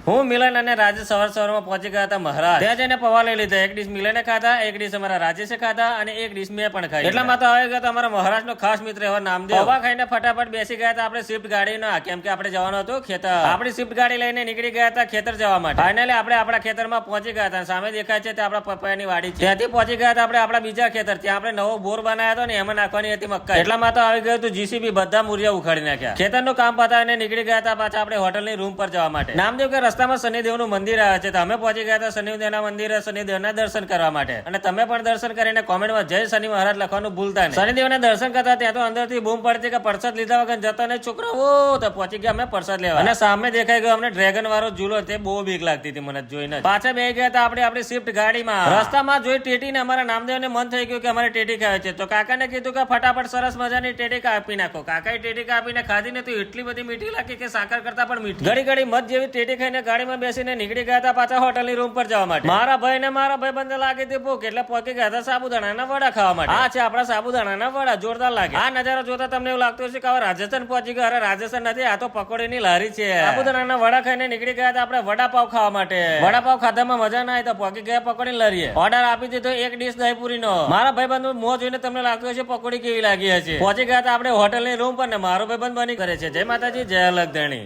હું મિલન અને રાજેશ સવારમાં પહોંચી ગયા હતા મહારાજ. ત્યાં જઈને પૌવા લઈ લીધા. એક ડીશ મિલને ખાધા, એક ડીશ અમારા રાજેશે ખાધા અને એક ડીશ મેં પણ ખાઈ. એટલામાં તો આવી ગયા અમારા મહારાજનો ખાસ મિત્ર એવા નામદેવ. પૌવા ખાઈને ફટાફટ બેસી ગયા હતા આપણે સ્વિફ્ટ ગાડીમાં, કેમ કે આપણે જવાનું હતું ખેતર. આપણી સ્વિફ્ટ ગાડી લઈને નીકળી ગયા હતા ખેતર જવા માટે. ફાઇનલી આપણે આપણા ખેતરમાં પહોંચી ગયા હતા. સામે દેખાય છે તે આપણા પપ્પાની વાડી છે. ત્યાંથી પહોંચી ગયા હતા આપણે આપણા બીજા ખેતર. ત્યાં આપણે નવો બોર બનાવ્યો હતો ને એમાં નાખવાની હતી મકાઈ. એટલામાં તો આવી ગયું હતું જીસીબી, બધા મૂરિયા ઉખાડી નાખ્યા. ખેતરનું કામ પતાવીને નીકળી ગયા હતા પાછા આપણે હોટલની રૂમ પર જવા માટે. નામદેવ કે રસ્તામાં શનિદેવનું મંદિર આવે છે, તો અમે પહોંચી ગયા હતા શનિદેવના મંદિરે શનિદેવના દર્શન કરવા માટે. અને તમે પણ દર્શન કરીને કોમેન્ટમાં જય શનિ મહારાજ લખવાનું ભૂલતા નહીં. શનિદેવના દર્શન કરતા ત્યાં તો અંદરથી બૂમ પડતી કે પ્રસાદ લીધા વગર જતો નહીં છોકરાઓ. તો પહોંચી ગયા અમે પ્રસાદ લેવા અને સામે દેખાઈ ગયો અમને ડ્રેગન વાળો ઝૂલો. તે બહુ બીક લાગતી હતી મને જોઈને. પાછા બેસી ગયા હતા આપણે આપણી સ્વિફ્ટ ગાડીમાં. રસ્તામાં જોઈ ટેટીને અમારા નામદેવને મન થઈ ગયું કે અમારે ટેટી ખાવે છે, તો કાકાને કીધું કે ફટાફટ સરસ મજાની ટેટી કાપી નાખો. કાકાએ ટેટી કાપીને ખાધી ને તો એટલી બધી મીઠી લાગી કે સાકર કરતા પણ મીઠી. ઘડી ઘડી મત જેવી ટેટી ખાઈને ગાડીમાં બેસીને નીકળી ગયા હતા પાછા હોટલની રૂમ પર જવા માટે. મારા ભાઈ ને મારા ભાઈ બંધ લાગી હતી ભૂખ, એટલે પહોંચી ગયા હતા સાબુદાણાના વડા ખાવા માટે. આ છે આપણા સાબુદાણાના વડા, જોરદાર લાગે. આ નજારો જોતા તમને એવું લાગતું હશે કે હવે રાજસ્થાન પહોંચી ગયા. અરે રાજસ્થાન નથી, આ તો પકોડીની લારી છે. સાબુદાણાના વડા ખાઈને નીકળી ગયા હતા આપણે વડાપાવ ખાવા માટે. વડાપાવ ખાધામાં મજા ના આવી તો પહોંચી ગયા પકોડી લારીએ. ઓર્ડર આપી દીધો એક ડીશ દહીપુરીનો. મારા ભાઈ બંધ મોં જોઈને તમને લાગતું હશે પકોડી કેવી લાગી હશે. પહોંચી ગયા હતા આપણે હોટલની રૂમ પર ને મારો ભાઈ બંધ બની કરે છે. જય માતાજી, જય લગધણી.